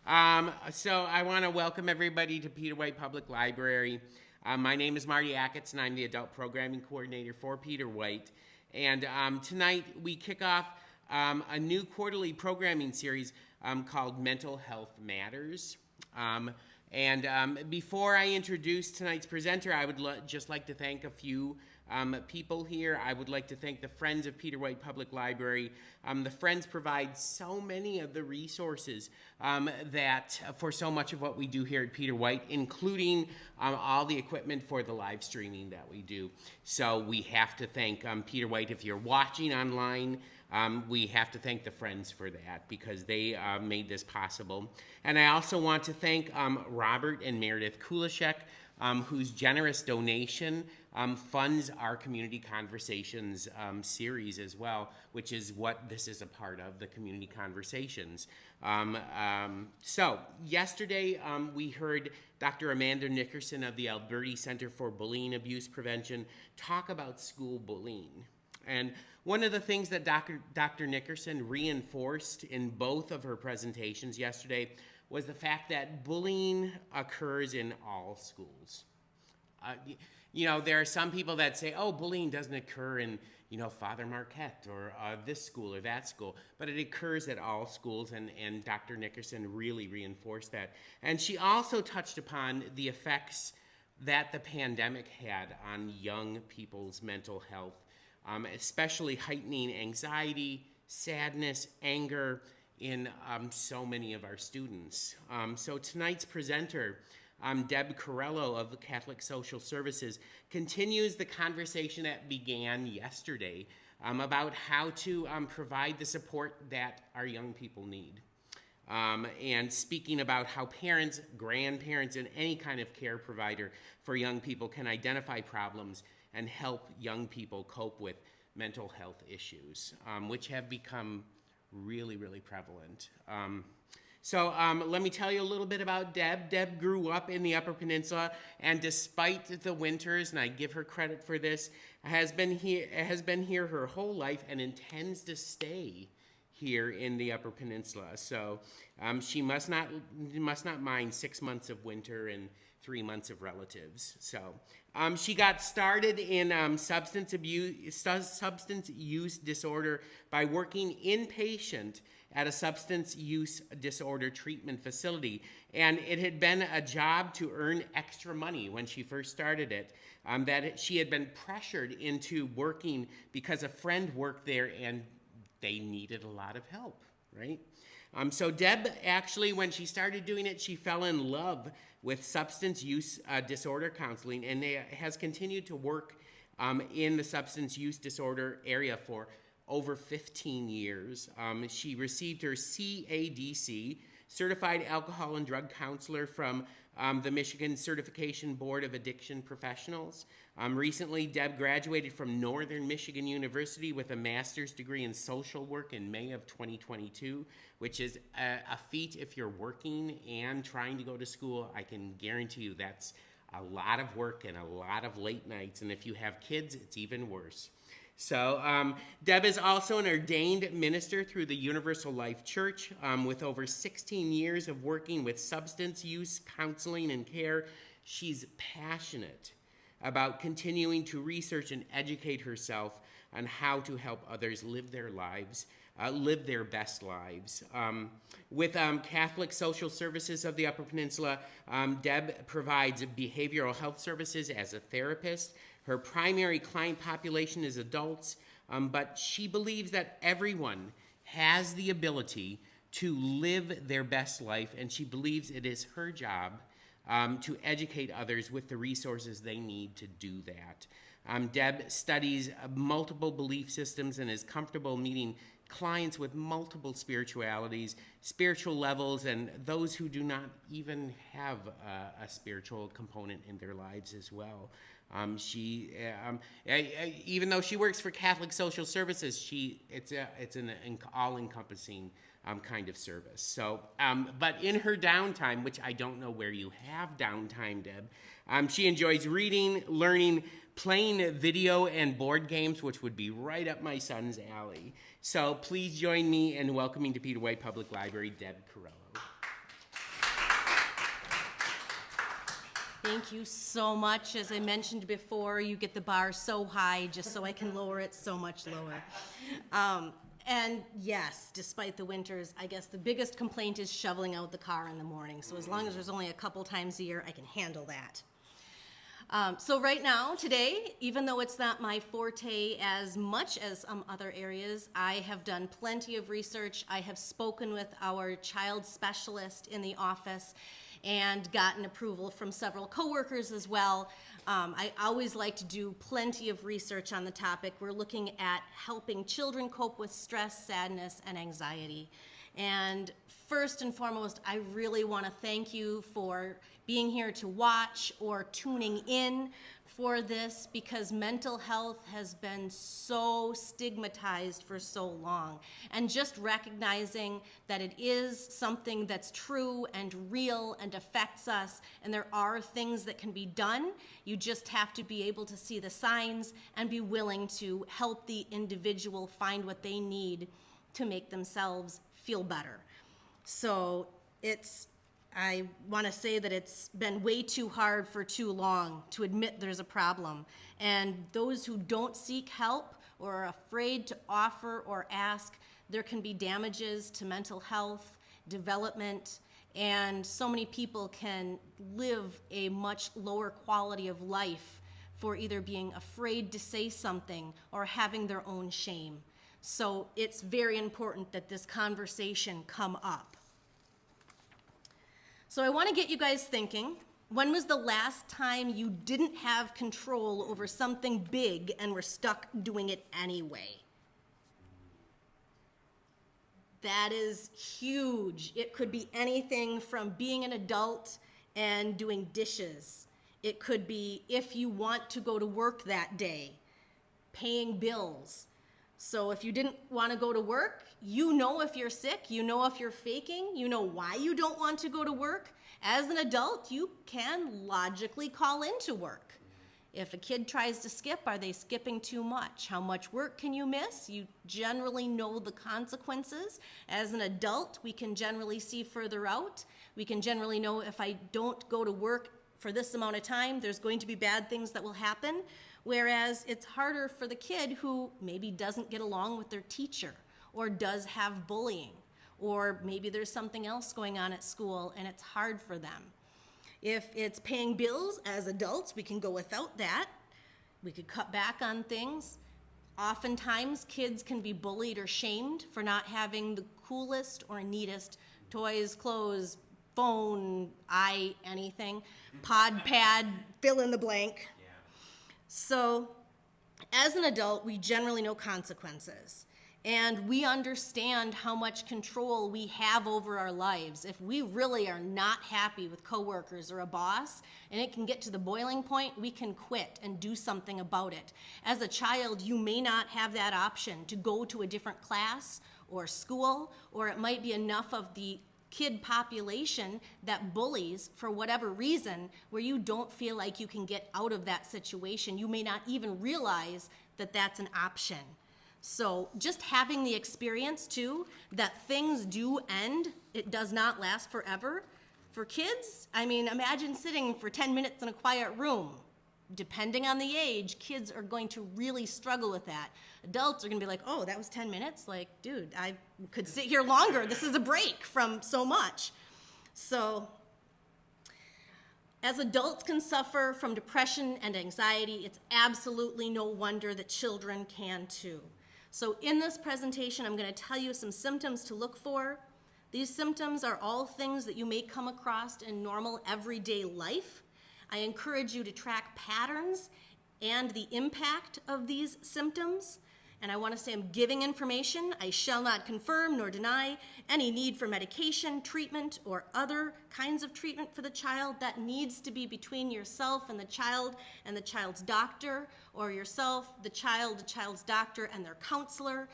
So I want to welcome everybody to Peter White Public Library. My name is Marty Acketts, and I'm the Adult Programming Coordinator for Peter White. And tonight we kick off a new quarterly programming series called Mental Health Matters. Before I introduce tonight's presenter, I would just like to thank a few people here. I would like to thank the Friends of Peter White Public Library. The Friends provide so many of the resources that for so much of what we do here at Peter White, including all the equipment for the live streaming that we do. So we have to thank Peter White. If you're watching online, we have to thank the Friends for that because they made this possible. And I also want to thank Robert and Meredith Kulishek, whose generous donation funds our Community Conversations series as well, which is what this is a part of, the Community Conversations. So yesterday we heard Dr. Amanda Nickerson of the Alberti Center for Bullying Abuse Prevention talk about school bullying. And one of the things that Dr. Nickerson reinforced in both of her presentations yesterday was the fact that bullying occurs in all schools. There are some people that say, oh, bullying doesn't occur in, Father Marquette or this school or that school, but it occurs at all schools, and Dr. Nickerson really reinforced that. And she also touched upon the effects that the pandemic had on young people's mental health, especially heightening anxiety, sadness, anger in so many of our students. So tonight's presenter, Deb Corello of the Catholic Social Services, continues the conversation that began yesterday about how to provide the support that our young people need. And speaking about how parents, grandparents, and any kind of care provider for young people can identify problems and help young people cope with mental health issues, which have become really, really prevalent. So let me tell you a little bit about Deb. Deb grew up in the Upper Peninsula, and despite the winters, and I give her credit for this, has been here her whole life and intends to stay here in the Upper Peninsula. So she must not mind 6 months of winter and 3 months of relatives. So she got started in substance use disorder by working inpatient at a substance use disorder treatment facility. And it had been a job to earn extra money when she first started it, that she had been pressured into working because a friend worked there and they needed a lot of help, right? So Deb actually, when she started doing it, she fell in love with substance use disorder counseling, and has continued to work in the substance use disorder area for over 15 years. She received her CADC, Certified Alcohol and Drug Counselor, from the Michigan Certification Board of Addiction Professionals. Recently, Deb graduated from Northern Michigan University with a master's degree in social work in May of 2022, which is a feat if you're working and trying to go to school. I can guarantee you that's a lot of work and a lot of late nights, and if you have kids, it's even worse. So Deb is also an ordained minister through the Universal Life Church with over 16 years of working with substance use, counseling, and care. She's passionate about continuing to research and educate herself on how to help others live their lives, live their best lives. With Catholic Social Services of the Upper Peninsula, Deb provides behavioral health services as a therapist. Her primary client population is adults, but she believes that everyone has the ability to live their best life, and she believes it is her job to educate others with the resources they need to do that. Deb studies multiple belief systems and is comfortable meeting clients with multiple spiritualities, spiritual levels, and those who do not even have a spiritual component in their lives as well. Even though she works for Catholic Social Services, it's an all-encompassing kind of service. So, but in her downtime, which I don't know where you have downtime, Deb, she enjoys reading, learning, playing video and board games, which would be right up my son's alley. So please join me in welcoming to Peter White Public Library, Deb Corello. Thank you so much. As I mentioned before, you get the bar so high just so I can lower it so much lower. And yes, despite the winters, I guess the biggest complaint is shoveling out the car in the morning. So as long as there's only a couple times a year, I can handle that. So right now, today, even though it's not my forte as much as some other areas, I have done plenty of research. I have spoken with our child specialist in the office and gotten approval from several coworkers as well. I always like to do plenty of research on the topic. We're looking at helping children cope with stress, sadness, and anxiety. And first and foremost, I really want to thank you for being here to watch or tuning in for this, because mental health has been so stigmatized for so long. And just recognizing that it is something that's true and real and affects us, and there are things that can be done. You just have to be able to see the signs and be willing to help the individual find what they need to make themselves feel better. So I want to say that it's been way too hard for too long to admit there's a problem. And those who don't seek help or are afraid to offer or ask, there can be damages to mental health, development, and so many people can live a much lower quality of life for either being afraid to say something or having their own shame. So it's very important that this conversation come up. So I want to get you guys thinking, when was the last time you didn't have control over something big and were stuck doing it anyway? That is huge. It could be anything from being an adult and doing dishes. It could be if you want to go to work that day, paying bills. So if you didn't want to go to work, you know if you're sick, you know if you're faking, you know why you don't want to go to work. As an adult, you can logically call into work. If a kid tries to skip, are they skipping too much? How much work can you miss? You generally know the consequences. As an adult, we can generally see further out. We can generally know if I don't go to work for this amount of time, there's going to be bad things that will happen. Whereas it's harder for the kid who maybe doesn't get along with their teacher or does have bullying, or maybe there's something else going on at school and it's hard for them. If it's paying bills, as adults, we can go without that. We could cut back on things. Oftentimes, kids can be bullied or shamed for not having the coolest or neatest toys, clothes, phone, anything, pod, pad, fill in the blank. So, as an adult, we generally know consequences, and we understand how much control we have over our lives. If we really are not happy with coworkers or a boss, and it can get to the boiling point, we can quit and do something about it. As a child, you may not have that option to go to a different class or school, or it might be enough of the kid population that bullies for whatever reason where you don't feel like you can get out of that situation. You may not even realize that that's an option. So just having the experience too that things do end, it does not last forever. For kids, I mean, imagine sitting for 10 minutes in a quiet room. Depending on the age, kids are going to really struggle with that. Adults are going to be like, oh, that was 10 minutes? Like, dude, I could sit here longer. This is a break from so much. So, as adults can suffer from depression and anxiety, it's absolutely no wonder that children can too. So in this presentation, I'm going to tell you some symptoms to look for. These symptoms are all things that you may come across in normal everyday life. I encourage you to track patterns and the impact of these symptoms. And I want to say I'm giving information. I shall not confirm nor deny any need for medication, treatment, or other kinds of treatment for the child. That needs to be between yourself and the child's doctor, or yourself, the child's doctor, and their counselor.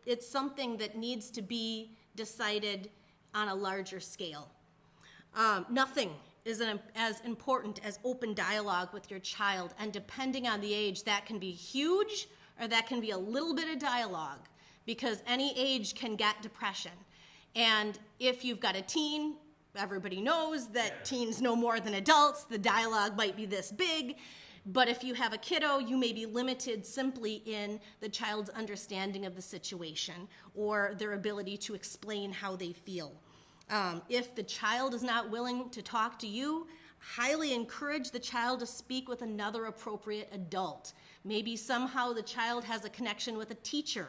It's something that needs to be decided on a larger scale. Nothing is as important as open dialogue with your child, and depending on the age, that can be huge or that can be a little bit of dialogue, because any age can get depression. And if you've got a teen, everybody knows that teens know more than adults. The dialogue might be this big. But if you have a kiddo, you may be limited simply in the child's understanding of the situation or their ability to explain how they feel. If the child is not willing to talk to you, highly encourage the child to speak with another appropriate adult. Maybe somehow the child has a connection with a teacher,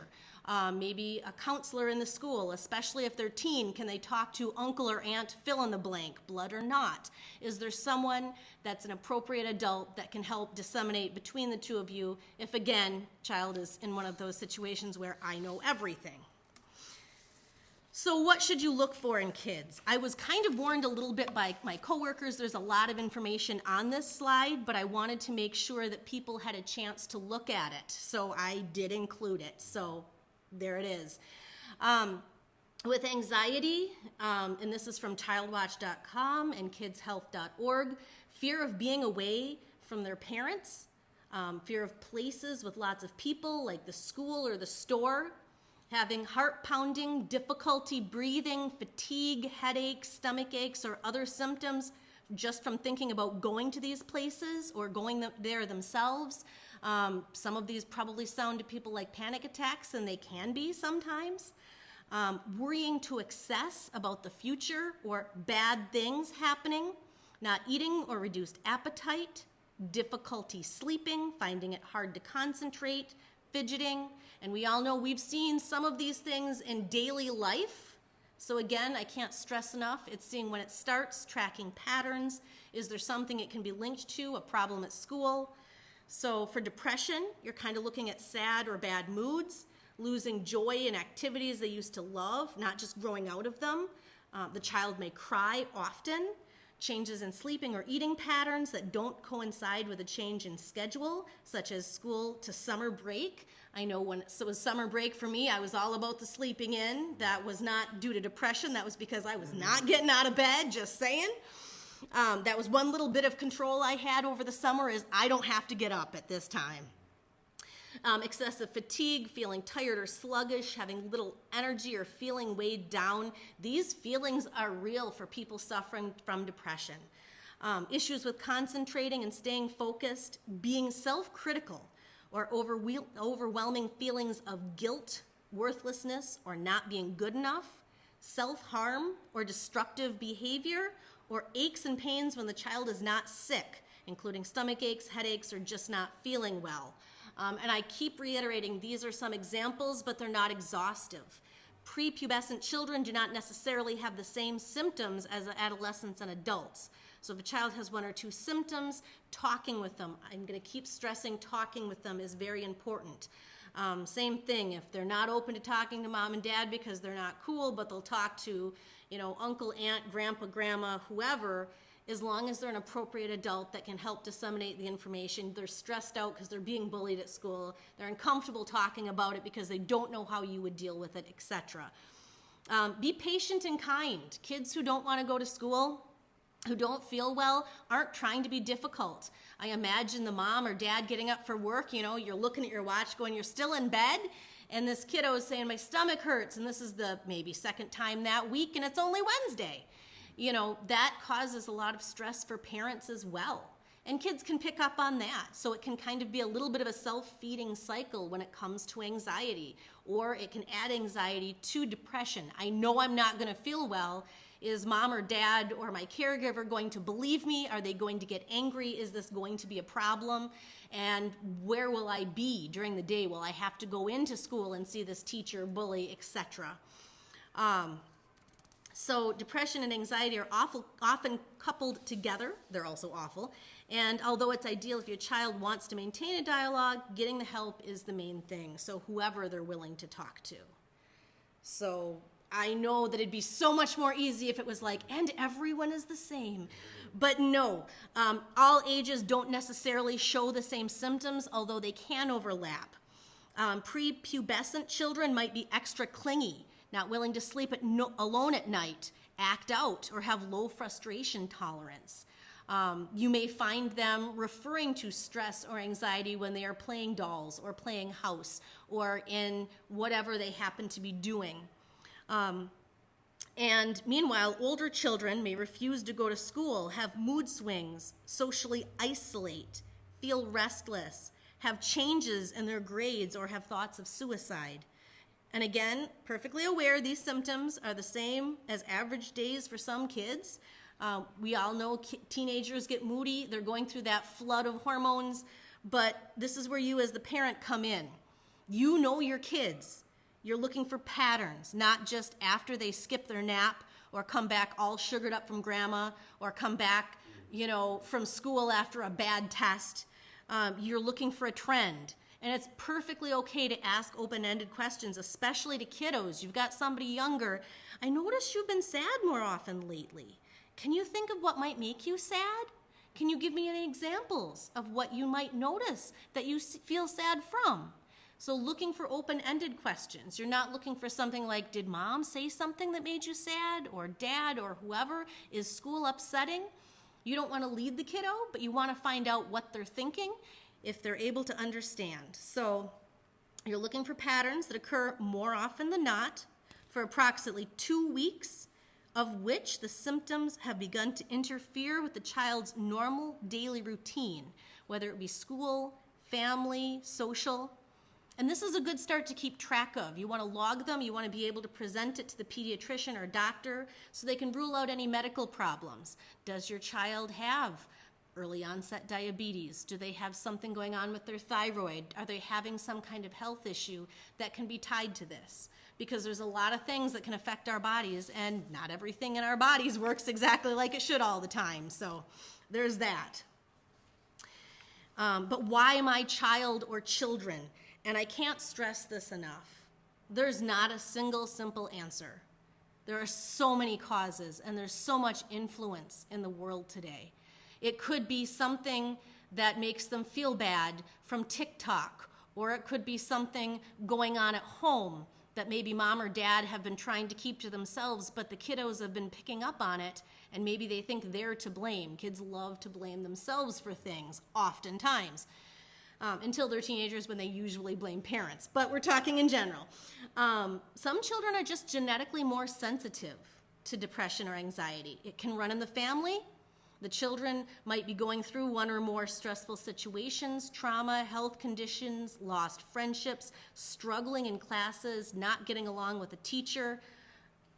maybe a counselor in the school, especially if they're teen. Can they talk to uncle or aunt, fill in the blank, blood or not? Is there someone that's an appropriate adult that can help disseminate between the two of you if, again, child is in one of those situations where I know everything? So what should you look for in kids? I was kind of warned a little bit by my coworkers. There's a lot of information on this slide, but I wanted to make sure that people had a chance to look at it. So I did include it. So there it is. With anxiety, and this is from childwatch.com and kidshealth.org, fear of being away from their parents, fear of places with lots of people like the school or the store, having heart pounding, difficulty breathing, fatigue, headaches, stomach aches, or other symptoms just from thinking about going to these places or going there themselves. Some of these probably sound to people like panic attacks, and they can be sometimes. Worrying to excess about the future or bad things happening, not eating or reduced appetite, difficulty sleeping, finding it hard to concentrate, fidgeting, and we all know we've seen some of these things in daily life. So again, I can't stress enough, it's seeing when it starts, tracking patterns. Is there something it can be linked to, a problem at school? So for depression, you're kind of looking at sad or bad moods, losing joy in activities they used to love, not just growing out of them. The child may cry often, changes in sleeping or eating patterns that don't coincide with a change in schedule, such as school to summer break. I know when it was summer break for me, I was all about the sleeping in. That was not due to depression. That was because I was not getting out of bed, just saying. That was one little bit of control I had over the summer is I don't have to get up at this time. Excessive fatigue, feeling tired or sluggish, having little energy or feeling weighed down. These feelings are real for people suffering from depression. Issues with concentrating and staying focused, being self-critical, or overwhelming feelings of guilt, worthlessness, or not being good enough, self-harm or destructive behavior, or aches and pains when the child is not sick, including stomach aches, headaches, or just not feeling well. And I keep reiterating, these are some examples, but they're not exhaustive. Prepubescent children do not necessarily have the same symptoms as adolescents and adults. So if a child has one or two symptoms, talking with them, I'm going to keep stressing talking with them is very important. Same thing, if they're not open to talking to mom and dad because they're not cool, but they'll talk to, uncle, aunt, grandpa, grandma, whoever, as long as they're an appropriate adult that can help disseminate the information. They're stressed out because they're being bullied at school. They're uncomfortable talking about it because they don't know how you would deal with it, etc. Be patient and kind. Kids who don't want to go to school, who don't feel well, aren't trying to be difficult. I imagine the mom or dad getting up for work, you're looking at your watch going, you're still in bed, and this kiddo is saying, my stomach hurts, and this is the maybe second time that week, and it's only Wednesday. That causes a lot of stress for parents as well. And kids can pick up on that. So it can kind of be a little bit of a self-feeding cycle when it comes to anxiety, or it can add anxiety to depression. I know I'm not going to feel well. Is mom or dad or my caregiver going to believe me? Are they going to get angry? Is this going to be a problem? And where will I be during the day? Will I have to go into school and see this teacher, bully, etc.? So depression and anxiety are often coupled together. They're also awful. And although it's ideal if your child wants to maintain a dialogue, getting the help is the main thing. So whoever they're willing to talk to. So I know that it'd be so much more easy if it was like, and everyone is the same. But no, all ages don't necessarily show the same symptoms, although they can overlap. Prepubescent children might be extra clingy, not willing to sleep alone at night, act out, or have low frustration tolerance. You may find them referring to stress or anxiety when they are playing dolls or playing house or in whatever they happen to be doing. And meanwhile, older children may refuse to go to school, have mood swings, socially isolate, feel restless, have changes in their grades, or have thoughts of suicide. And again, perfectly aware these symptoms are the same as average days for some kids. We all know teenagers get moody. They're going through that flood of hormones. But this is where you as the parent come in. You know your kids. You're looking for patterns, not just after they skip their nap or come back all sugared up from grandma or come back, from school after a bad test. You're looking for a trend. And it's perfectly okay to ask open-ended questions, especially to kiddos. You've got somebody younger. I noticed you've been sad more often lately. Can you think of what might make you sad? Can you give me any examples of what you might notice that you feel sad from? So looking for open-ended questions. You're not looking for something like, did mom say something that made you sad? Or dad or whoever? Is school upsetting? You don't want to lead the kiddo, but you want to find out what they're thinking if they're able to understand. So you're looking for patterns that occur more often than not for approximately 2 weeks, of which the symptoms have begun to interfere with the child's normal daily routine, whether it be school, family, social. And this is a good start to keep track of. You want to log them. You want to be able to present it to the pediatrician or doctor so they can rule out any medical problems. Does your child have early onset diabetes? Do they have something going on with their thyroid? Are they having some kind of health issue that can be tied to this? Because there's a lot of things that can affect our bodies, and not everything in our bodies works exactly like it should all the time. So there's that. But why my child or children? And I can't stress this enough. There's not a single simple answer. There are so many causes, and there's so much influence in the world today. It could be something that makes them feel bad from TikTok, or it could be something going on at home that maybe mom or dad have been trying to keep to themselves, but the kiddos have been picking up on it, and maybe they think they're to blame. Kids love to blame themselves for things, oftentimes, until they're teenagers when they usually blame parents. But we're talking in general. Some children are just genetically more sensitive to depression or anxiety. It can run in the family. The children might be going through one or more stressful situations, trauma, health conditions, lost friendships, struggling in classes, not getting along with a teacher.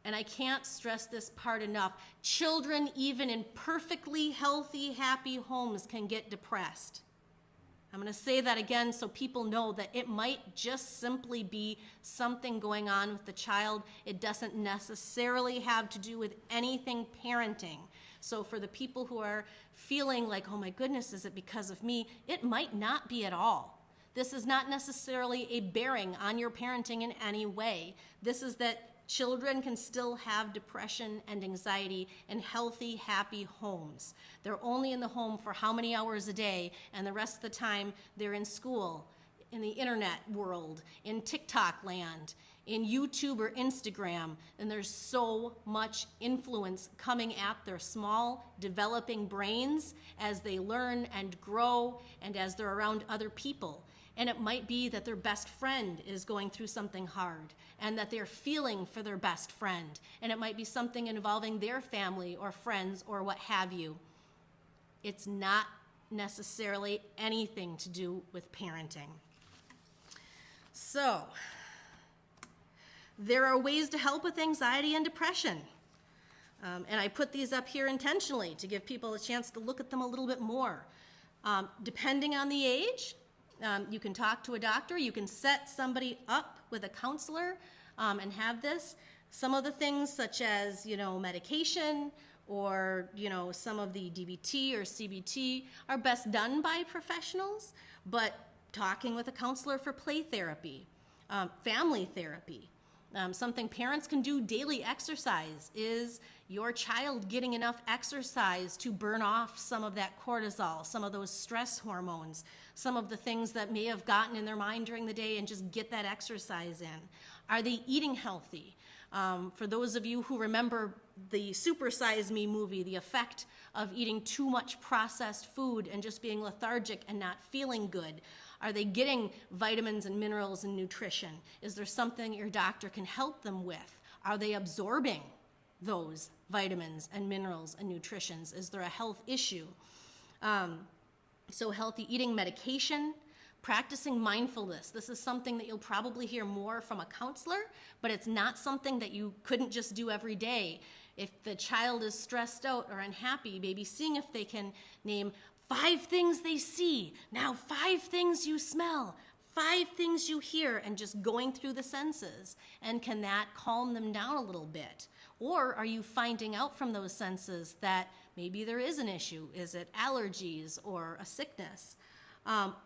And I can't stress this part enough. Children, even in perfectly healthy, happy homes, can get depressed. I'm going to say that again so people know that it might just simply be something going on with the child. It doesn't necessarily have to do with anything parenting. So for the people who are feeling like, oh my goodness, is it because of me? It might not be at all. This is not necessarily a bearing on your parenting in any way. This is that children can still have depression and anxiety in healthy, happy homes. They're only in the home for how many hours a day, and the rest of the time they're in school, in the internet world, in TikTok land, in YouTube or Instagram, and there's so much influence coming at their small, developing brains as they learn and grow and as they're around other people. And it might be that their best friend is going through something hard and that they're feeling for their best friend. And it might be something involving their family or friends or what have you. It's not necessarily anything to do with parenting. So, there are ways to help with anxiety and depression. And I put these up here intentionally to give people a chance to look at them a little bit more. Depending on the age, you can talk to a doctor. You can set somebody up with a counselor and have this. Some of the things such as, medication or, some of the DBT or CBT are best done by professionals, but talking with a counselor for play therapy, family therapy. Something parents can do, daily exercise. Is your child getting enough exercise to burn off some of that cortisol, some of those stress hormones, some of the things that may have gotten in their mind during the day, and just get that exercise in? Are they eating healthy? For those of you who remember the Super Size Me movie, the effect of eating too much processed food and just being lethargic and not feeling good. Are they getting vitamins and minerals and nutrition? Is there something your doctor can help them with? Are they absorbing those vitamins and minerals and nutritions? Is there a health issue? So healthy eating, medication, practicing mindfulness. This is something that you'll probably hear more from a counselor, but it's not something that you couldn't just do every day. If the child is stressed out or unhappy, maybe seeing if they can name 5 things they see, now 5 things you smell, 5 things you hear, and just going through the senses. And can that calm them down a little bit? Or are you finding out from those senses that maybe there is an issue? Is it allergies or a sickness?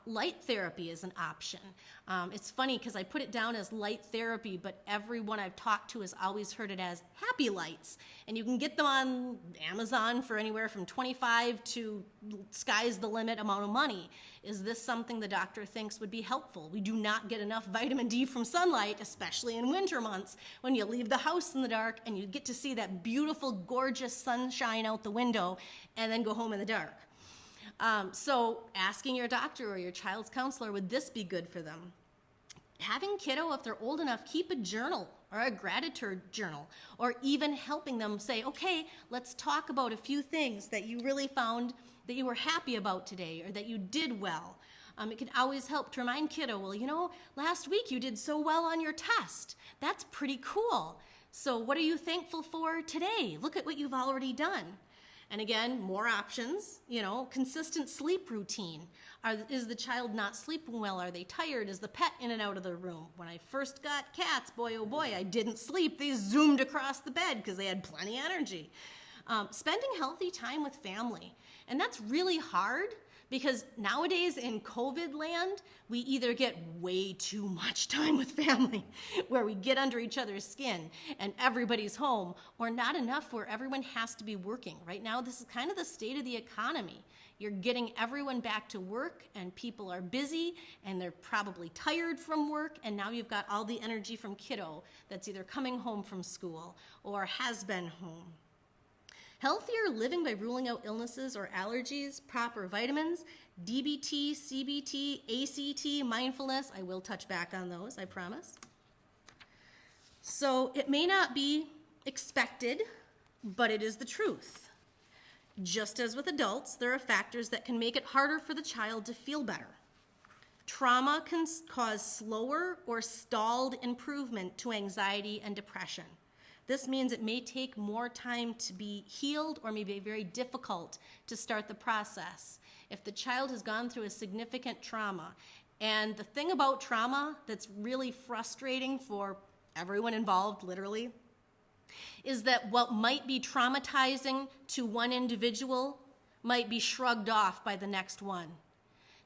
Light therapy is an option. It's funny because I put it down as light therapy, but everyone I've talked to has always heard it as happy lights. And you can get them on Amazon for anywhere from $25 to sky's the limit amount of money. Is this something the doctor thinks would be helpful? We do not get enough vitamin D from sunlight, especially in winter months, when you leave the house in the dark and you get to see that beautiful, gorgeous sunshine out the window and then go home in the dark. So asking your doctor or your child's counselor, would this be good for them? Having kiddo, if they're old enough, keep a journal or a gratitude journal, or even helping them say, okay, let's talk about a few things that you really found that you were happy about today or that you did well. It can always help to remind kiddo, well, you know, last week you did so well on your test. That's pretty cool. So what are you thankful for today? Look at what you've already done. And again, more options, you know, consistent sleep routine. Is the child not sleeping well? Are they tired? Is the pet in and out of the room? When I first got cats, boy, oh boy, I didn't sleep. They zoomed across the bed because they had plenty of energy. Spending healthy time with family. And that's really hard because nowadays in COVID land, we either get way too much time with family, where we get under each other's skin and everybody's home, or not enough where everyone has to be working. Right now, this is kind of the state of the economy. You're getting everyone back to work and people are busy and they're probably tired from work, and now you've got all the energy from kiddo that's either coming home from school or has been home. Healthier living by ruling out illnesses or allergies, proper vitamins, DBT, CBT, ACT, mindfulness. I will touch back on those, I promise. So it may not be expected, but it is the truth. Just as with adults, there are factors that can make it harder for the child to feel better. Trauma can cause slower or stalled improvement to anxiety and depression. This means it may take more time to be healed or may be very difficult to start the process. If the child has gone through a significant trauma, and the thing about trauma that's really frustrating for everyone involved, literally, is that what might be traumatizing to one individual might be shrugged off by the next one.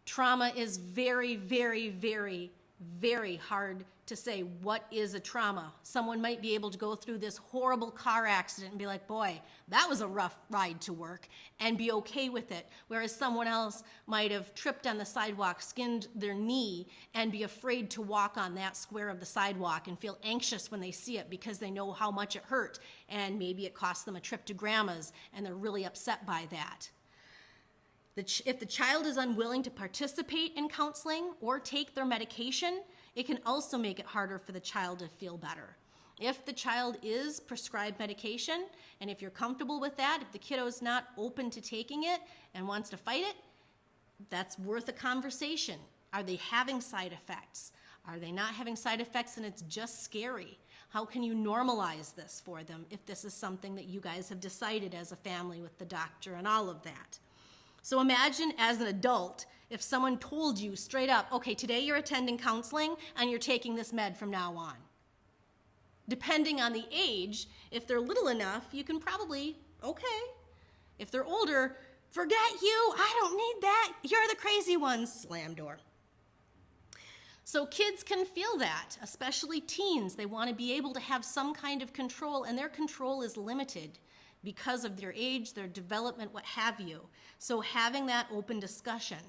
Trauma is very, very, very, very hard to say what is a trauma. Someone might be able to go through this horrible car accident and be like, boy, that was a rough ride to work, and be okay with it. Whereas someone else might have tripped on the sidewalk, skinned their knee, and be afraid to walk on that square of the sidewalk and feel anxious when they see it because they know how much it hurt, and maybe it cost them a trip to grandma's and they're really upset by that. If the child is unwilling to participate in counseling or take their medication, it can also make it harder for the child to feel better. If the child is prescribed medication, and if you're comfortable with that, if the kiddo's not open to taking it and wants to fight it, that's worth a conversation. Are they having side effects? Are they not having side effects and it's just scary? How can you normalize this for them if this is something that you guys have decided as a family with the doctor and all of that? So imagine as an adult, if someone told you straight up, okay, today you're attending counseling and you're taking this med from now on. Depending on the age, if they're little enough, you can probably, okay. If they're older, forget you, I don't need that, you're the crazy ones, slam door. So kids can feel that, especially teens. They want to be able to have some kind of control, and their control is limited because of their age, their development, what have you. So having that open discussion,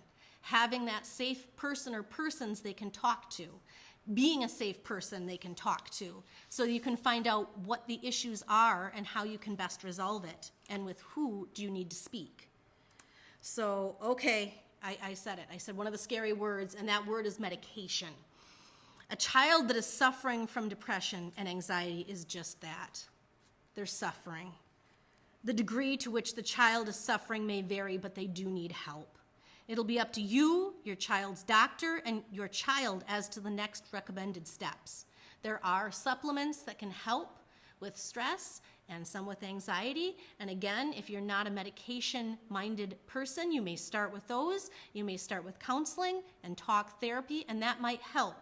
having that safe person or persons they can talk to, being a safe person they can talk to, so you can find out what the issues are and how you can best resolve it, and with who do you need to speak. So, okay, I said it. I said one of the scary words, and that word is medication. A child that is suffering from depression and anxiety is just that. their suffering. The degree to which the child is suffering may vary, but they do need help. It'll be up to you, your child's doctor, and your child as to the next recommended steps. There are supplements that can help with stress and some with anxiety. And again, if you're not a medication-minded person, you may start with those. You may start with counseling and talk therapy, and that might help.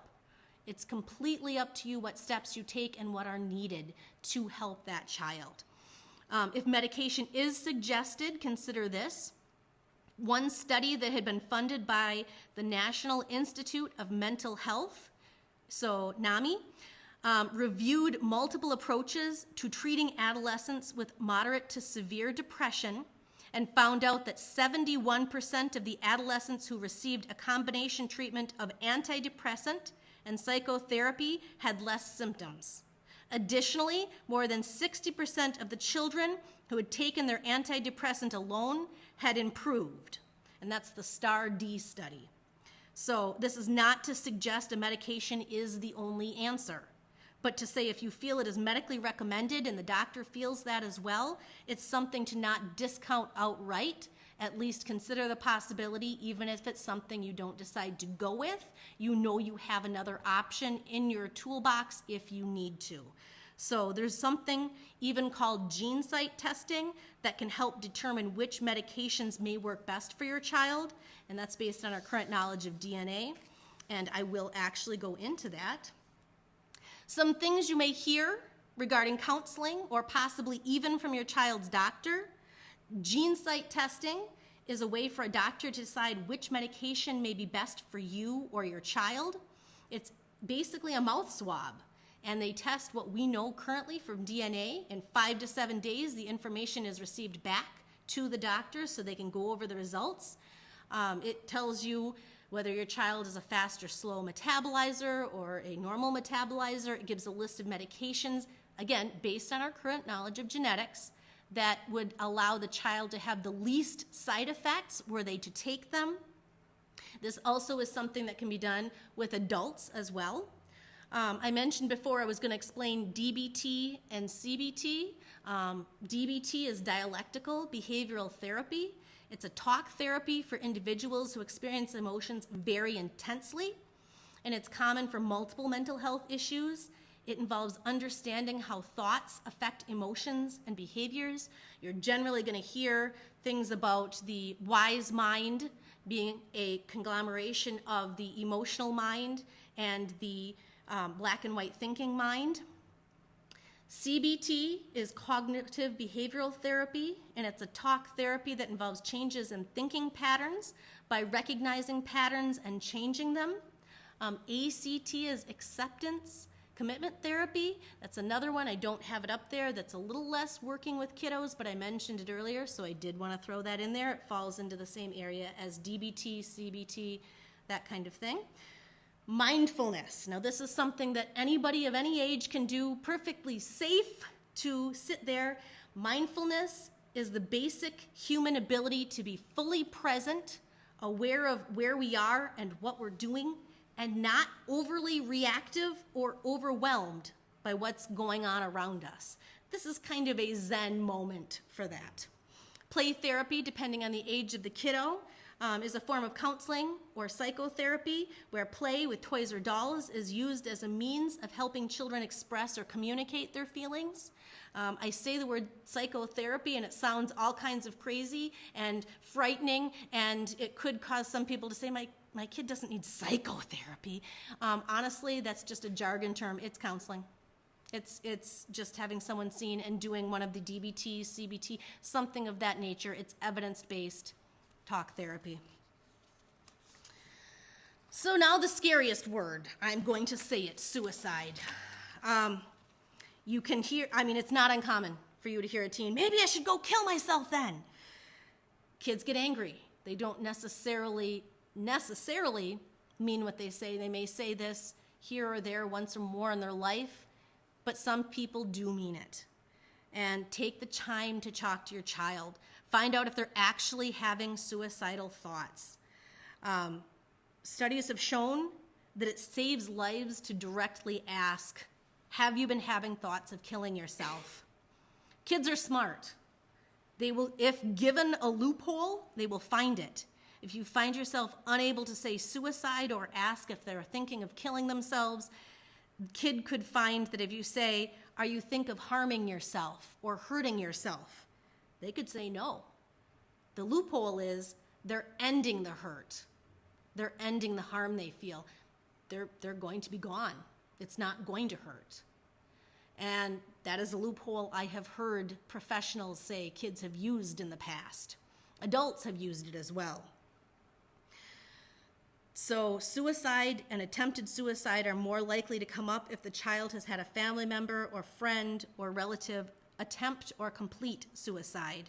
It's completely up to you what steps you take and what are needed to help that child. If medication is suggested, consider this. One study that had been funded by the National Institute of Mental Health, so NAMI, reviewed multiple approaches to treating adolescents with moderate to severe depression and found out that 71% of the adolescents who received a combination treatment of antidepressant and psychotherapy had less symptoms. Additionally, more than 60% of the children who had taken their antidepressant alone had improved, and that's the STAR-D study. So this is not to suggest a medication is the only answer, but to say if you feel it is medically recommended and the doctor feels that as well, it's something to not discount outright. At least consider the possibility, even if it's something you don't decide to go with, you know you have another option in your toolbox if you need to. So there's something even called gene site testing that can help determine which medications may work best for your child, and that's based on our current knowledge of DNA, and I will actually go into that. Some things you may hear regarding counseling or possibly even from your child's doctor. Gene site testing is a way for a doctor to decide which medication may be best for you or your child. It's basically a mouth swab, and they test what we know currently from DNA. In 5 to 7 days, the information is received back to the doctor so they can go over the results. It tells you whether your child is a fast or slow metabolizer or a normal metabolizer. It gives a list of medications, again, based on our current knowledge of genetics, that would allow the child to have the least side effects were they to take them. This also is something that can be done with adults as well. I mentioned before I was going to explain DBT and CBT. DBT is dialectical behavioral therapy. It's a talk therapy for individuals who experience emotions very intensely, and it's common for multiple mental health issues. It involves understanding how thoughts affect emotions and behaviors. You're generally going to hear things about the wise mind being a conglomeration of the emotional mind and the black and white thinking mind. CBT is cognitive behavioral therapy, and it's a talk therapy that involves changes in thinking patterns by recognizing patterns and changing them. ACT is acceptance commitment therapy. That's another one. I don't have it up there. That's a little less working with kiddos, but I mentioned it earlier, so I did want to throw that in there. It falls into the same area as DBT, CBT, that kind of thing. Mindfulness. Now, this is something that anybody of any age can do perfectly safe to sit there. Mindfulness is the basic human ability to be fully present, aware of where we are and what we're doing, and not overly reactive or overwhelmed by what's going on around us. This is kind of a Zen moment for that. Play therapy, depending on the age of the kiddo, is a form of counseling or psychotherapy where play with toys or dolls is used as a means of helping children express or communicate their feelings. I say the word psychotherapy and it sounds all kinds of crazy and frightening, and it could cause some people to say, my kid doesn't need psychotherapy. Honestly, that's just a jargon term. It's counseling. It's just having someone seen and doing one of the DBT, CBT, something of that nature. It's evidence-based talk therapy. So now the scariest word. I'm going to say it, suicide. You can hear, it's not uncommon for you to hear a teen, maybe I should go kill myself then. Kids get angry. They don't necessarily mean what they say. They may say this here or there once or more in their life, but some people do mean it. And take the time to talk to your child. Find out if they're actually having suicidal thoughts. Studies have shown that it saves lives to directly ask, have you been having thoughts of killing yourself? Kids are smart. They will, if given a loophole, they will find it. If you find yourself unable to say suicide or ask if they're thinking of killing themselves, the kid could find that if you say, are you think of harming yourself or hurting yourself? They could say no. The loophole is they're ending the hurt. They're ending the harm they feel. They're going to be gone. It's not going to hurt. And that is a loophole I have heard professionals say kids have used in the past. Adults have used it as well. So suicide and attempted suicide are more likely to come up if the child has had a family member or friend or relative attempt or complete suicide.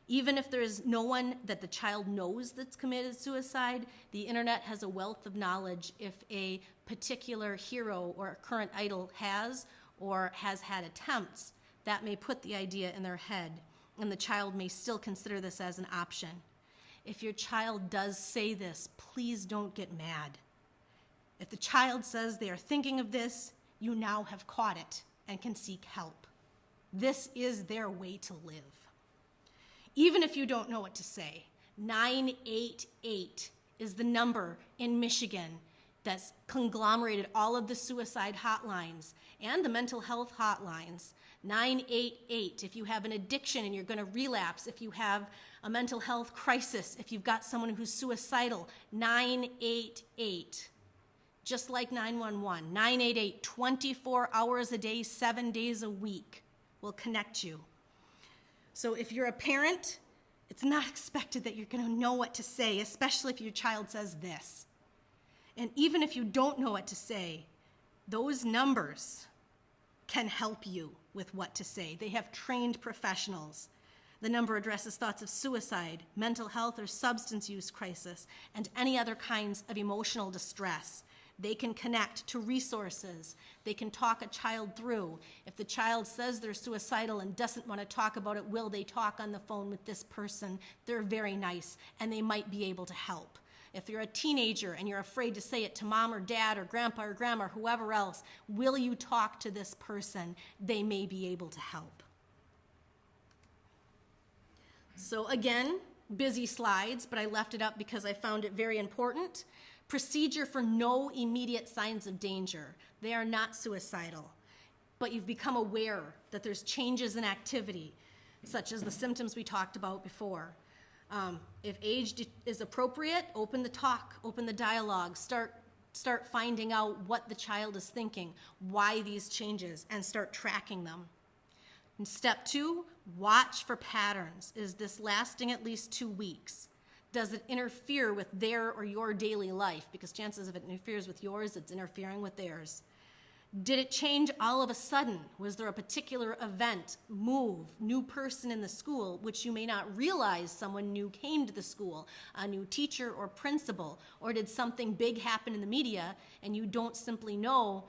Even if there is no one that the child knows that's committed suicide, the internet has a wealth of knowledge if a particular hero or a current idol has or has had attempts. That may put the idea in their head, and the child may still consider this as an option. If your child does say this, please don't get mad. If the child says they are thinking of this, you now have caught it and can seek help. This is their way to live. Even if you don't know what to say, 988 is the number in Michigan that's conglomerated all of the suicide hotlines and the mental health hotlines. 988, if you have an addiction and you're going to relapse, if you have a mental health crisis, if you've got someone who's suicidal, 988. Just like 911, 988, 24 hours a day, 7 days a week will connect you. So if you're a parent, it's not expected that you're going to know what to say, especially if your child says this. And even if you don't know what to say, those numbers can help you with what to say. They have trained professionals. The number addresses thoughts of suicide, mental health or substance use crisis, and any other kinds of emotional distress. They can connect to resources. They can talk a child through. If the child says they're suicidal and doesn't want to talk about it, will they talk on the phone with this person? They're very nice, and they might be able to help. If you're a teenager and you're afraid to say it to mom or dad or grandpa or grandma or whoever else, will you talk to this person? They may be able to help. So again, busy slides, but I left it up because I found it very important. Procedure for no immediate signs of danger. They are not suicidal, but you've become aware that there's changes in activity, such as the symptoms we talked about before. If age is appropriate, open the talk, open the dialogue, start finding out what the child is thinking, why these changes, and start tracking them. And step 2, watch for patterns. Is this lasting at least 2 weeks? Does it interfere with their or your daily life? Because chances if it interferes with yours, it's interfering with theirs. Did it change all of a sudden? Was there a particular event, move, new person in the school, which you may not realize someone new came to the school, a new teacher or principal, or did something big happen in the media and you don't simply know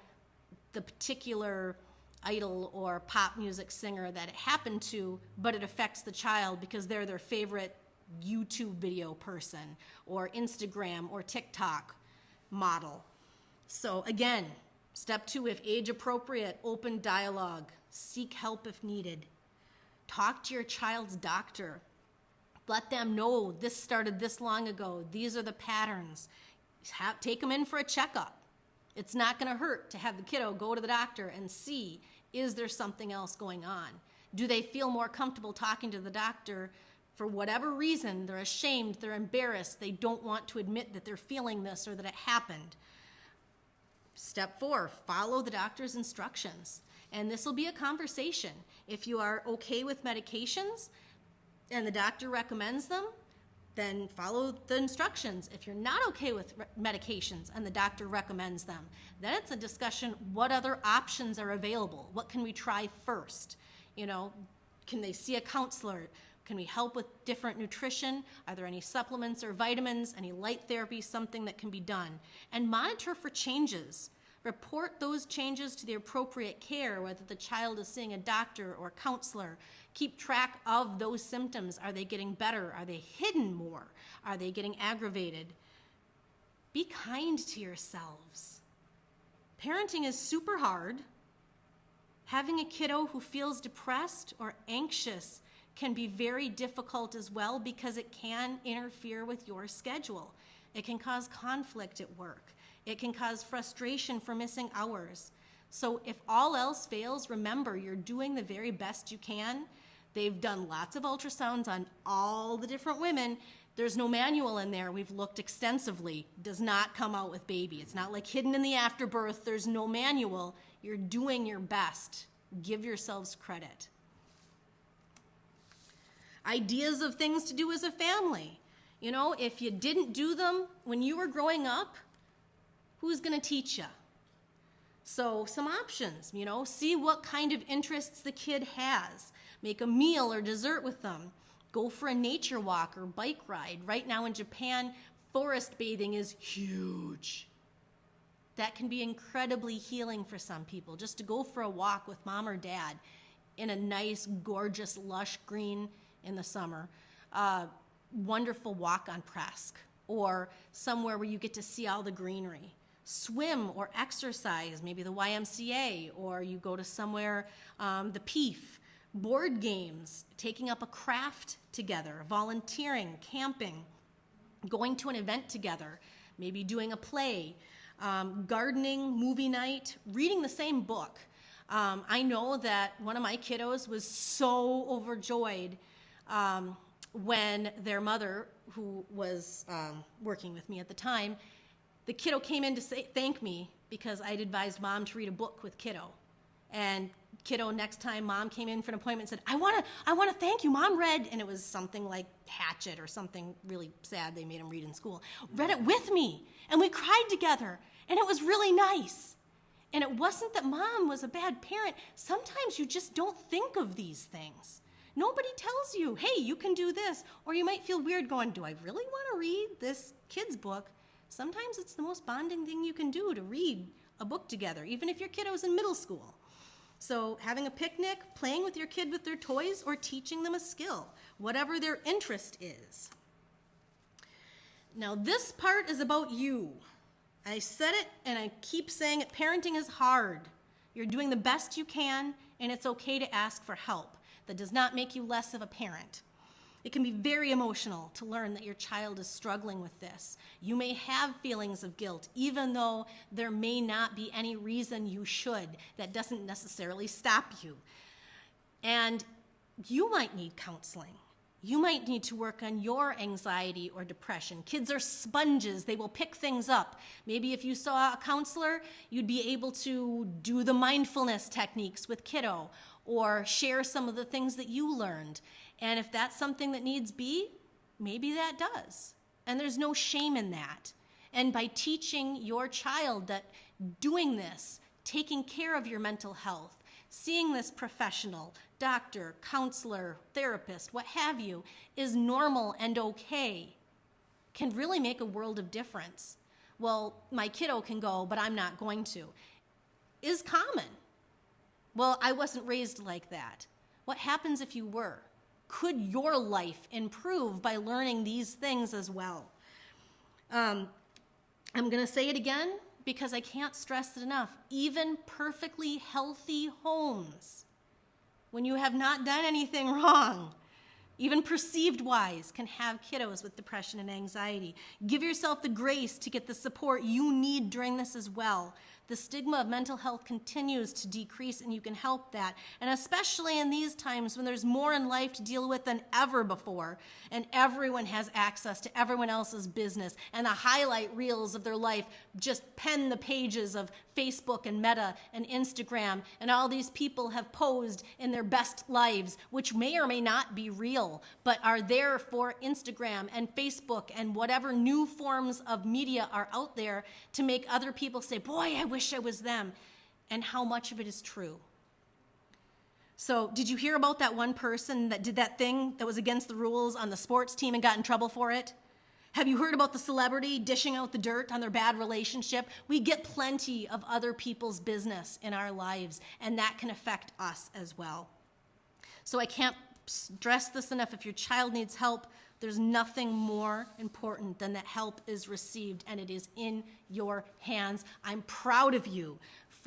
the particular idol or pop music singer that it happened to, but it affects the child because they're their favorite YouTube video person or Instagram or TikTok model. So again, step 2, if age appropriate, open dialogue, seek help if needed. Talk to your child's doctor. Let them know this started this long ago. These are the patterns. Take them in for a checkup. It's not going to hurt to have the kiddo go to the doctor and see, is there something else going on? Do they feel more comfortable talking to the doctor? For whatever reason, they're ashamed, they're embarrassed, they don't want to admit that they're feeling this or that it happened. Step 4, follow the doctor's instructions. And this will be a conversation. If you are okay with medications and the doctor recommends them, then follow the instructions. If you're not okay with medications and the doctor recommends them, then it's a discussion, what other options are available? What can we try first? Can they see a counselor? Can we help with different nutrition? Are there any supplements or vitamins, any light therapy, something that can be done? And monitor for changes. Report those changes to the appropriate care, whether the child is seeing a doctor or counselor. Keep track of those symptoms. Are they getting better? Are they hidden more? Are they getting aggravated? Be kind to yourselves. Parenting is super hard, Having a kiddo who feels depressed or anxious can be very difficult as well because it can interfere with your schedule. It can cause conflict at work. It can cause frustration for missing hours. So if all else fails, remember you're doing the very best you can. They've done lots of ultrasounds on all the different women. There's no manual in there. We've looked extensively. Does not come out with baby. It's not like hidden in the afterbirth. There's no manual. You're doing your best. Give yourselves credit. Ideas of things to do as a family. You know, if you didn't do them when you were growing up, who's going to teach you? So some options, you know, see what kind of interests the kid has. Make a meal or dessert with them. Go for a nature walk or bike ride. Right now in Japan, forest bathing is huge. That can be incredibly healing for some people, just to go for a walk with mom or dad in a nice, gorgeous, lush green in the summer. Wonderful walk on Presque, or somewhere where you get to see all the greenery. Swim or exercise, maybe the YMCA, or you go to somewhere, the PEEF. Board games, taking up a craft together, volunteering, camping, going to an event together, maybe doing a play, gardening, movie night, reading the same book. I know that one of my kiddos was so overjoyed when their mother, who was working with me at the time, the kiddo came in to thank me because I'd advised mom to read a book with kiddo. And kiddo, next time mom came in for an appointment, said, I want to thank you, mom read, and it was something like Hatchet or something really sad they made him read in school. Read it with me, and we cried together, and it was really nice. And it wasn't that mom was a bad parent. Sometimes you just don't think of these things. Nobody tells you, hey, you can do this. Or you might feel weird going, do I really want to read this kid's book? Sometimes it's the most bonding thing you can do to read a book together, even if your kiddo's in middle school. So having a picnic, playing with your kid with their toys, or teaching them a skill, whatever their interest is. Now this part is about you. I said it and I keep saying it, parenting is hard. You're doing the best you can, and it's okay to ask for help. That does not make you less of a parent. It can be very emotional to learn that your child is struggling with this. You may have feelings of guilt, even though there may not be any reason you should. That doesn't necessarily stop you. And you might need counseling. You might need to work on your anxiety or depression. Kids are sponges. They will pick things up. Maybe if you saw a counselor, you'd be able to do the mindfulness techniques with kiddo or share some of the things that you learned. And if that's something that needs be, maybe that does. And there's no shame in that. And by teaching your child that doing this, taking care of your mental health, seeing this professional, doctor, counselor, therapist, what have you, is normal and okay, can really make a world of difference. Well, my kiddo can go, but I'm not going to, is common. Well, I wasn't raised like that. What happens if you were? Could your life improve by learning these things as well? I'm going to say it again because I can't stress it enough. Even perfectly healthy homes, when you have not done anything wrong, even perceived-wise, can have kiddos with depression and anxiety. Give yourself the grace to get the support you need during this as well. The stigma of mental health continues to decrease, and you can help that. And especially in these times when there's more in life to deal with than ever before, and everyone has access to everyone else's business, and the highlight reels of their life just pen the pages of Facebook and Meta and Instagram, and all these people have posed in their best lives, which may or may not be real, but are there for Instagram and Facebook and whatever new forms of media are out there to make other people say, boy, I wish I was them, and how much of it is true. So did you hear about that one person that did that thing that was against the rules on the sports team and got in trouble for it? Have you heard about the celebrity dishing out the dirt on their bad relationship? We get plenty of other people's business in our lives, and that can affect us as well. So I can't stress this enough. If your child needs help, there's nothing more important than that help is received, and it is in your hands. I'm proud of you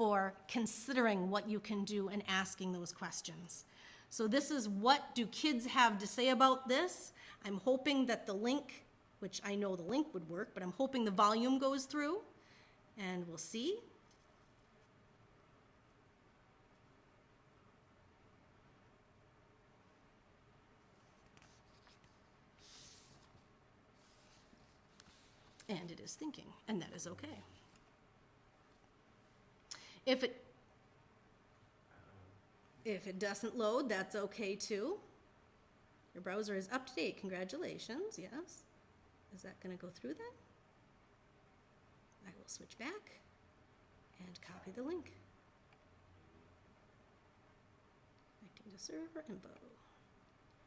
for considering what you can do and asking those questions. So this is what do kids have to say about this. I'm hoping that the link, which I know the link would work, but I'm hoping the volume goes through, and we'll see. And it is thinking, and that is okay. If it doesn't load, that's okay too. Your browser is up to date. Congratulations, yes. Is that going to go through then? I will switch back and copy the link. Connecting to server info.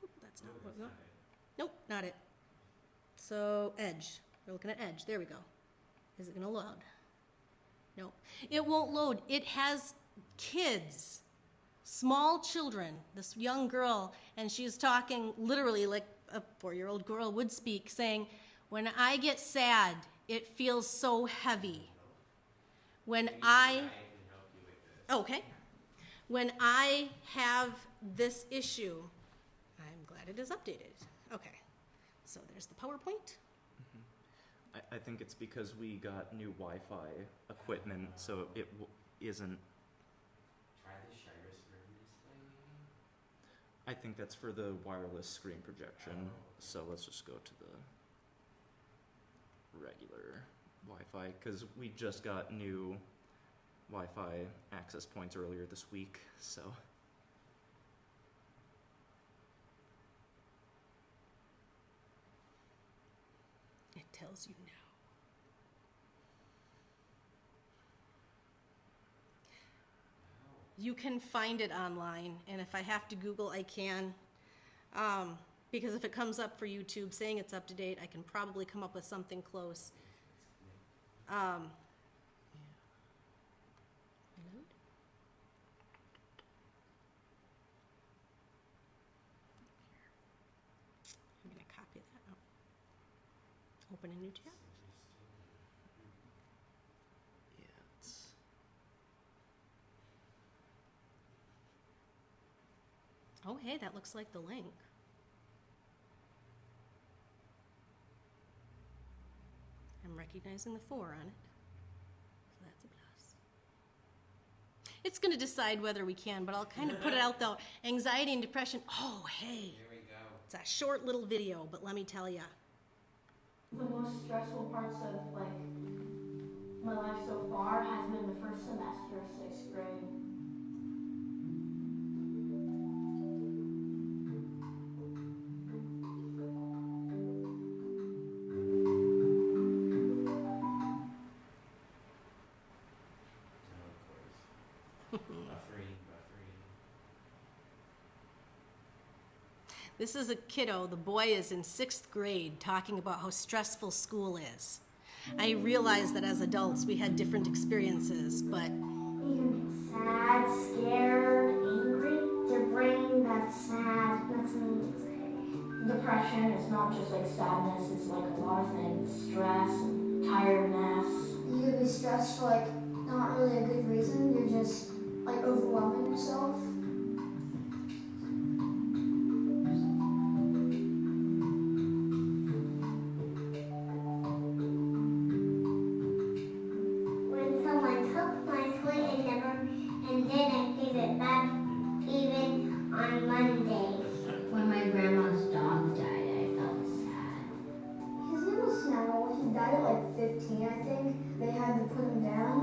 Oop, that's not what we want. Nope, not it. So Edge. We're looking at Edge. There we go. Is it going to load? No. It won't load. It has kids, small children, this young girl, and she's talking literally like a 4-year-old girl would speak, saying, when I get sad, it feels so heavy. When okay. When I have this issue, I'm glad it is updated. Okay. So there's the PowerPoint. I think it's because we got new Wi-Fi equipment, so it isn't. Try the Shiras screen display, maybe? I think that's for the wireless screen projection. Oh. So let's just go to the regular Wi-Fi, because we just got new Wi-Fi access points earlier this week, so. It tells you now. You can find it online, and if I have to Google, I can. Because if it comes up for YouTube saying it's up to date, I can probably come up with something close. Reload. I'm going to copy that out. Open a new tab. Yeah, it's. Oh, hey, that looks like the link. I'm recognizing the 4 on it. So that's a plus. It's going to decide whether we can, but I'll kind of put it out though. Anxiety and depression. Oh, hey. There we go. It's a short little video, but let me tell you. The most stressful parts of my life so far has been the first semester of 6th grade. This is a kiddo, the boy is in 6th grade, talking about how stressful school is. I realize that as adults we had different experiences, but You can get sad, scared, angry. Your brain that's sad, that's anxiety. Depression is not just like sadness, it's like a lot of things. Stress and tiredness. You could be stressed for like not really a good reason. You're just like overwhelming yourself. When someone took my toy and didn't give it back even on Monday. When my grandma's dog died, I felt sad. His name was Snaggle. He died at like 15, I think. They had to put him down.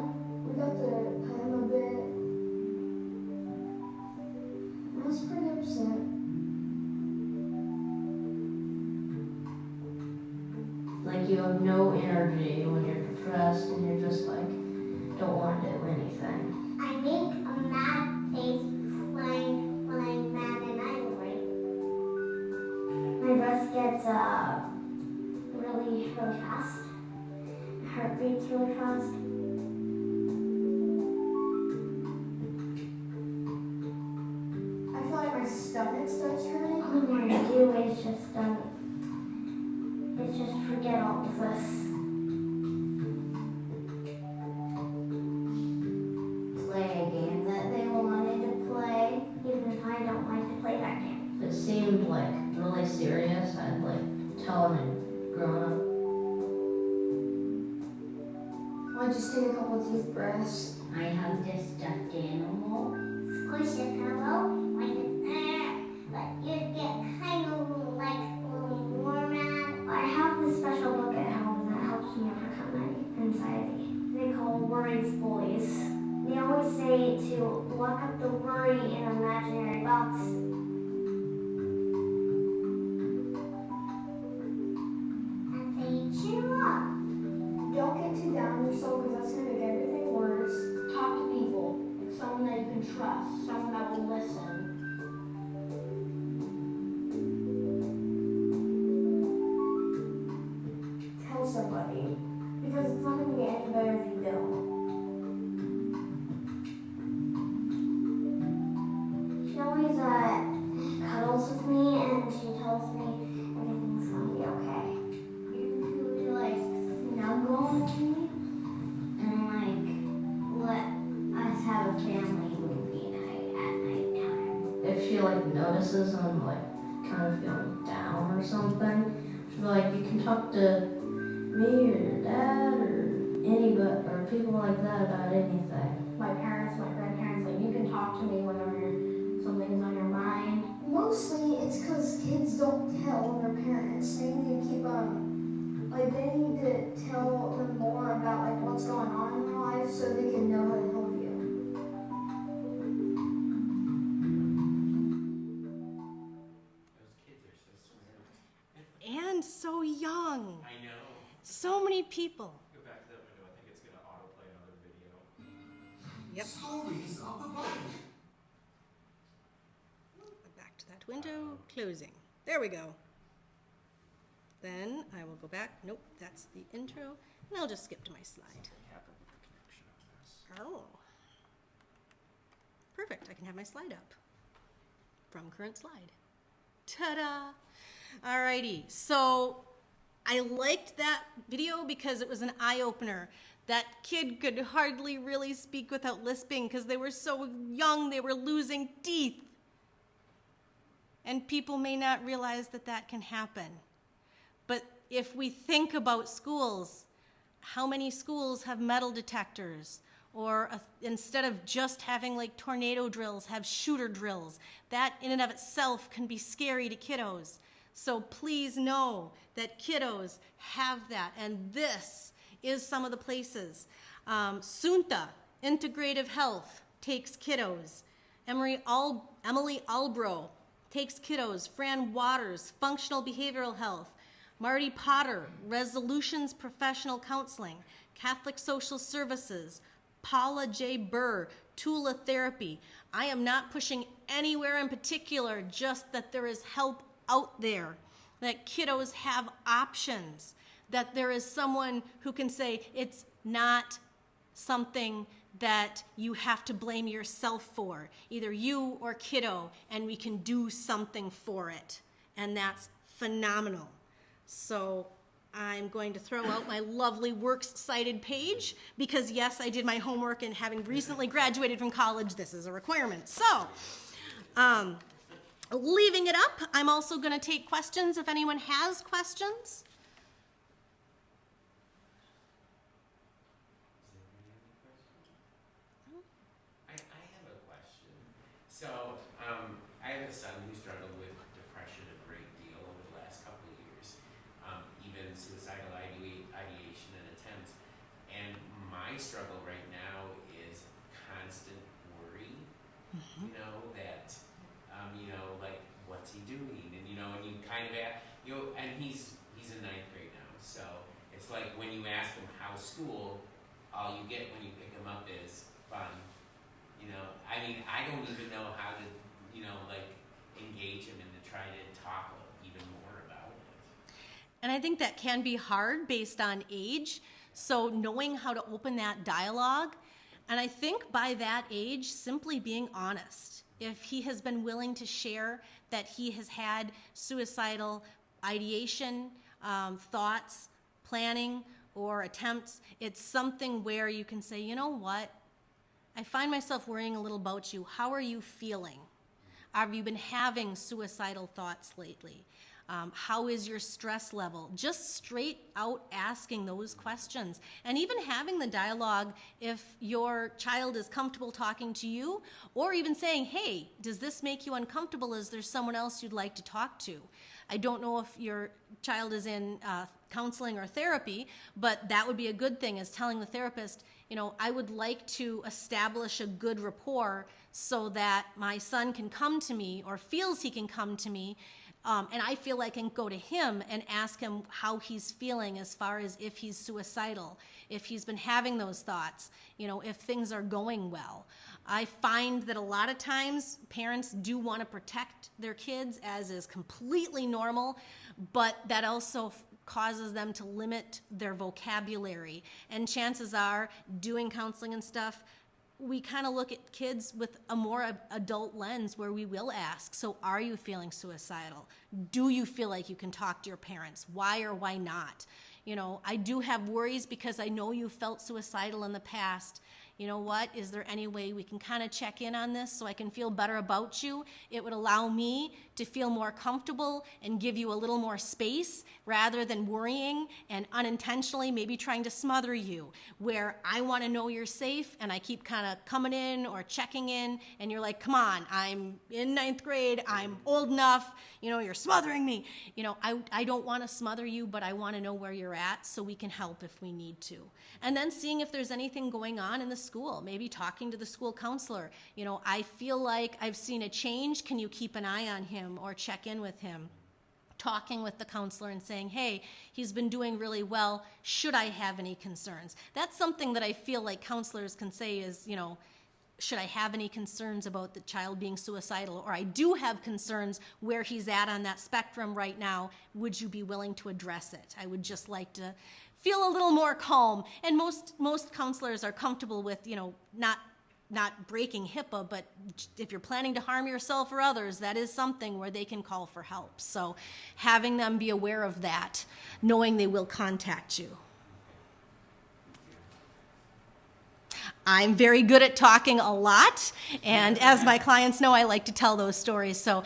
We got to pet him a bit. I was pretty upset. Like you have no energy when you're depressed and you're just like, don't want to do anything. I make a mad face when I'm mad and angry. My breath gets really fast. My heart beats really fast. I feel like my stomach starts hurting. All I want to do is just forget all of this. growing up? Well, just take a couple deep breaths. I hugged a stuffed animal. Squish a pillow like it's but you'd get kind of like warm out. I have this special book at home that helps me overcome my anxiety. They call worries bullies. They always say to lock up the worry in an imaginary box. And say, cheer up. Don't get too down on yourself because that's going to make everything worse. Talk to people. Like someone that you can trust. Someone that will listen. Tell somebody. Because it's not going to get any better if you don't. She always cuddles with me and she tells me everything's gonna be okay. She would like snuggle me and like let us have a family movie night at nighttime. If she like notices I'm like kind of feeling down or something, she'll be like, you can talk to me or your dad or anybody or people like that about anything. My parents, my grandparents, like you can talk to me whenever something's on your mind. Mostly it's because kids don't tell their parents. They need to keep like they need to tell them more about like what's going on in their life so they can know how to help you. Those kids are so smart. And so young. I know. So many people. Go back to that window. I think it's gonna autoplay another video. Yep. Stories of the Bible. Back to that window, closing. There we go. Then I will go back. Nope, that's the intro. And I'll just skip to my slide. Something happened with the connection on this. Oh. Perfect, I can have my slide up. From current slide. Ta-da! Alrighty, so I liked that video because it was an eye-opener. That kid could hardly really speak without lisping because they were so young, they were losing teeth. And people may not realize that that can happen. But if we think about schools, how many schools have metal detectors? Or instead of just having like tornado drills, have shooter drills. That in and of itself can be scary to kiddos. So please know that kiddos have that. And this is some of the places. Sunta, Integrative Health, takes kiddos. Emily Albro takes kiddos. Fran Waters, Functional Behavioral Health. Marty Potter, Resolutions Professional Counseling. Catholic Social Services. Paula J. Burr, Tula Therapy. I am not pushing anywhere in particular, just that there is help out there, that kiddos have options, that there is someone who can say it's not something that you have to blame yourself for, either you or kiddo, and we can do something for it. And that's phenomenal. So I'm going to throw out my lovely works cited page because yes, I did my homework and having recently graduated from college, this is a requirement. So, leaving it up, I'm also going to take questions if anyone has questions. I have a question. So, I have a son who struggled with depression a great deal over the last couple of years, even suicidal ideation and attempts. And my struggle right now is constant worry, you know, that, like, what's he doing? And, and you kind of, and he's in 9th grade now. So it's like when you ask him how's school, all you get when you pick him up is fun. I mean, I don't even know how to, engage him and to try to talk even more about it. And I think that can be hard based on age. So knowing how to open that dialogue, and I think by that age, simply being honest. If he has been willing to share that he has had suicidal ideation, thoughts, planning, or attempts, it's something where you can say, you know what? I find myself worrying a little about you. How are you feeling? Have you been having suicidal thoughts lately? How is your stress level? Just straight out asking those questions. And even having the dialogue if your child is comfortable talking to you, or even saying, hey, does this make you uncomfortable? Is there someone else you'd like to talk to? I don't know if your child is in counseling or therapy, but that would be a good thing, is telling the therapist, I would like to establish a good rapport so that my son can come to me or feels he can come to me, and I feel I can go to him and ask him how he's feeling as far as if he's suicidal, if he's been having those thoughts, if things are going well. I find that a lot of times parents do want to protect their kids, as is completely normal, but that also causes them to limit their vocabulary. And chances are, doing counseling and stuff, we kind of look at kids with a more adult lens, where we will ask, so are you feeling suicidal? Do you feel like you can talk to your parents? Why or why not? I do have worries because I know you felt suicidal in the past. You know what? Is there any way we can kind of check in on this so I can feel better about you? It would allow me to feel more comfortable and give you a little more space, rather than worrying and unintentionally maybe trying to smother you, where I want to know you're safe and I keep kind of coming in or checking in, and you're like, come on, I'm in 9th grade, I'm old enough, you're smothering me. I don't want to smother you, but I want to know where you're at so we can help if we need to. And then seeing if there's anything going on in the school, maybe talking to the school counselor. I feel like I've seen a change. Can you keep an eye on him or check in with him? Talking with the counselor and saying, hey, he's been doing really well. Should I have any concerns? That's something that I feel like counselors can say is, should I have any concerns about the child being suicidal? Or I do have concerns where he's at on that spectrum right now. Would you be willing to address it? I would just like to feel a little more calm. And most counselors are comfortable with, not breaking HIPAA, but if you're planning to harm yourself or others, that is something where they can call for help. So having them be aware of that, knowing they will contact you. I'm very good at talking a lot, and as my clients know, I like to tell those stories. So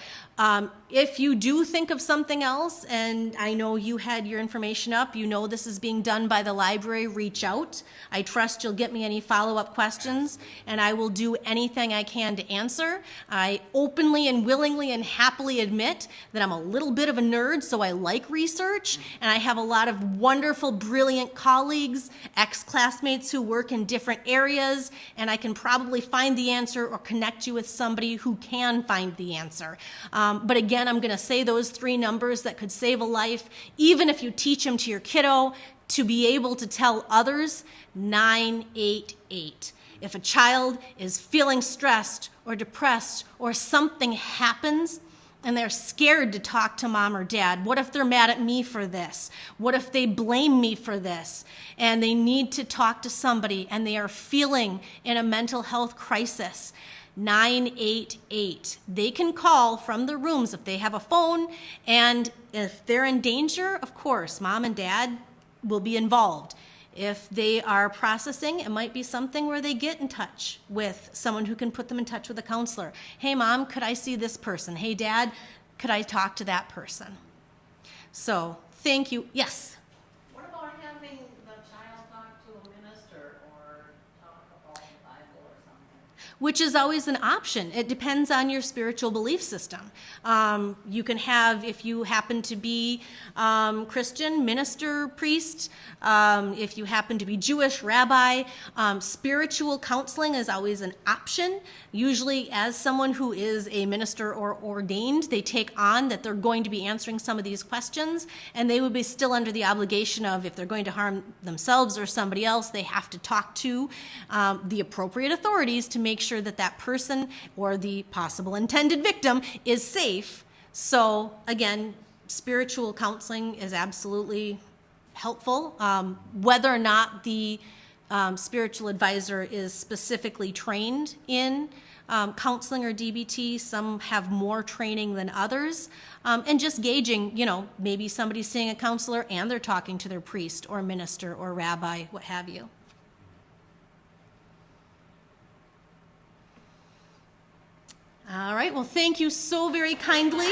if you do think of something else, and I know you had your information up, this is being done by the library, reach out. I trust you'll get me any follow-up questions, and I will do anything I can to answer. I openly and willingly and happily admit that I'm a little bit of a nerd, so I like research, and I have a lot of wonderful, brilliant colleagues, ex-classmates who work in different areas, and I can probably find the answer or connect you with somebody who can find the answer. But again, I'm going to say those 3 numbers that could save a life, even if you teach them to your kiddo, to be able to tell others, 988. If a child is feeling stressed or depressed or something happens and they're scared to talk to mom or dad, what if they're mad at me for this? What if they blame me for this? And they need to talk to somebody and they are feeling in a mental health crisis, 988. They can call from the rooms if they have a phone, and if they're in danger, of course, mom and dad will be involved. If they are processing, it might be something where they get in touch with someone who can put them in touch with a counselor. Hey, mom, could I see this person? Hey, dad, could I talk to that person? So, thank you. Yes? What about having the child talk to a minister or talk about the Bible or something? Which is always an option. It depends on your spiritual belief system. You can have, if you happen to be Christian, minister, priest, if you happen to be Jewish, rabbi, spiritual counseling is always an option. Usually as someone who is a minister or ordained, they take on that they're going to be answering some of these questions, and they would be still under the obligation of, if they're going to harm themselves or somebody else, they have to talk to the appropriate authorities to make sure that that person or the possible intended victim is safe. So again, spiritual counseling is absolutely helpful. Whether or not the spiritual advisor is specifically trained in counseling or DBT, some have more training than others, and just gauging, maybe somebody's seeing a counselor and they're talking to their priest or minister or rabbi, what have you. All right, well, thank you so very kindly.